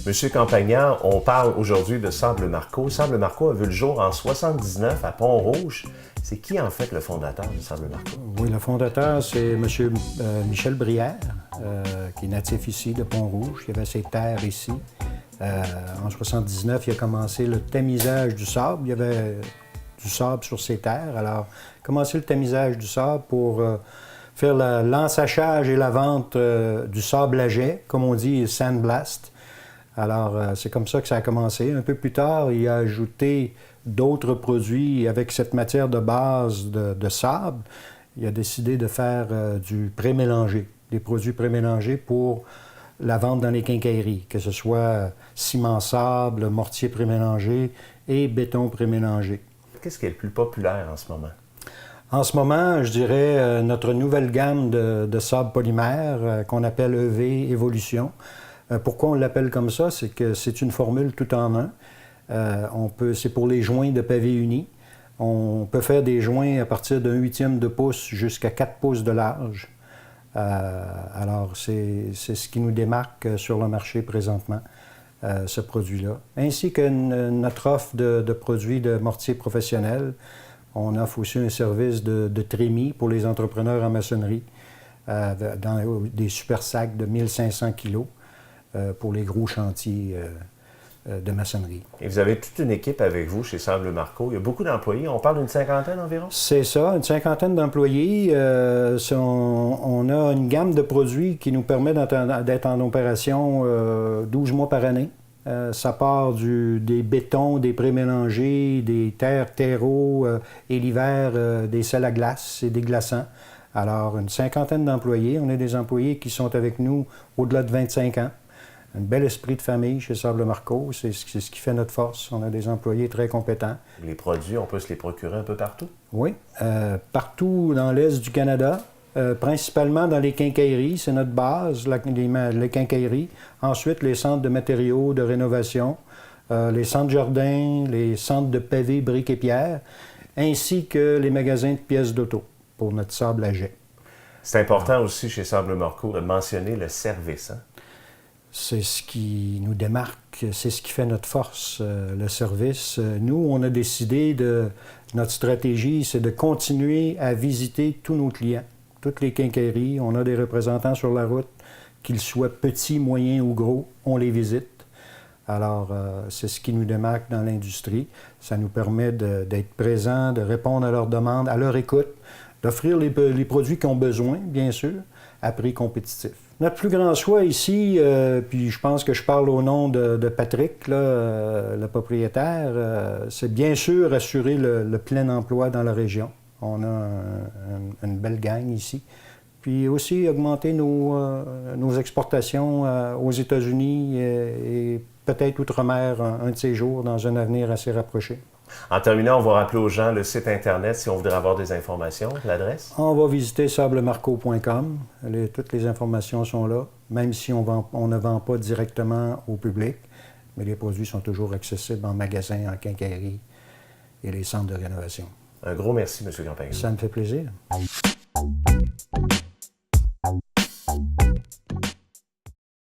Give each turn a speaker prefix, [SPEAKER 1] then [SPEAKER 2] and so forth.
[SPEAKER 1] Monsieur Campagnard, on parle aujourd'hui de Sable Marco. Sable Marco a vu le jour en 79 à Pont-Rouge. C'est qui en fait le fondateur de Sable Marco?
[SPEAKER 2] Oui, le fondateur, c'est M. Michel Brière, qui est natif ici de Pont-Rouge. Il avait ses terres ici. En 79, il a commencé le tamisage du sable. Il y avait du sable sur ses terres. Alors, il a commencé le tamisage du sable pour faire l'ensachage et la vente du sable à jet, comme on dit, sandblast. Alors, c'est comme ça que ça a commencé. Un peu plus tard, il a ajouté d'autres produits avec cette matière de base de sable. Il a décidé de faire du pré-mélangé, des produits pré-mélangés pour la vente dans les quincailleries, que ce soit ciment-sable, mortier pré-mélangé et béton pré-mélangé.
[SPEAKER 1] Qu'est-ce qui est le plus populaire en ce moment?
[SPEAKER 2] En ce moment, je dirais notre nouvelle gamme de sable polymère qu'on appelle EV Evolution. Pourquoi on l'appelle comme ça? C'est que c'est une formule tout en un. C'est pour les joints de pavé uni. On peut faire des joints à partir d'un 1/8 de pouce jusqu'à 4 pouces de large. Alors, c'est ce qui nous démarque sur le marché présentement, ce produit-là. Ainsi que notre offre de produits de mortier professionnel. On offre aussi un service de trémie pour les entrepreneurs en maçonnerie, dans des super sacs de 1500 kg pour les gros chantiers de maçonnerie.
[SPEAKER 1] Et vous avez toute une équipe avec vous chez Sable Marco. Il y a beaucoup d'employés. On parle d'une cinquantaine environ?
[SPEAKER 2] C'est ça, une cinquantaine d'employés. On a une gamme de produits qui nous permet d'être en opération 12 mois par année. Ça part des bétons, des pré-mélangés, des terreaux et l'hiver, des sels à glace et des glaçants. Alors, une cinquantaine d'employés. On a des employés qui sont avec nous au-delà de 25 ans. Un bel esprit de famille chez Sable Marco. C'est ce qui fait notre force. On a des employés très compétents.
[SPEAKER 1] Les produits, on peut se les procurer un peu partout?
[SPEAKER 2] Oui, partout dans l'est du Canada. Principalement dans les quincailleries, c'est notre base, les quincailleries. Ensuite, les centres de matériaux, de rénovation, les centres jardins, les centres de pavés, briques et pierres, ainsi que les magasins de pièces d'auto pour notre sable à jet.
[SPEAKER 1] C'est important aussi chez Sable Marco de mentionner le service, hein?
[SPEAKER 2] C'est ce qui nous démarque, c'est ce qui fait notre force, le service. Nous, on a décidé notre stratégie, c'est de continuer à visiter tous nos clients. Toutes les quincailleries, on a des représentants sur la route, qu'ils soient petits, moyens ou gros, on les visite. Alors, c'est ce qui nous démarque dans l'industrie. Ça nous permet d'être présents, de répondre à leurs demandes, à leur écoute, d'offrir les produits qu'ils ont besoin, bien sûr, à prix compétitif. Notre plus grand choix ici, puis je pense que je parle au nom de Patrick, là, le propriétaire, c'est bien sûr assurer le plein emploi dans la région. On a une belle gang ici. Puis aussi augmenter nos exportations aux États-Unis et peut-être outre-mer un de ces jours dans un avenir assez rapproché.
[SPEAKER 1] En terminant, on va rappeler aux gens le site Internet si on voudrait avoir des informations, l'adresse?
[SPEAKER 2] On va visiter sablemarco.com. Toutes les informations sont là, même si on ne vend pas directement au public. Mais les produits sont toujours accessibles en magasin, en quincaillerie et les centres de rénovation.
[SPEAKER 1] Un gros merci, M. Campagnard.
[SPEAKER 2] Ça me fait plaisir.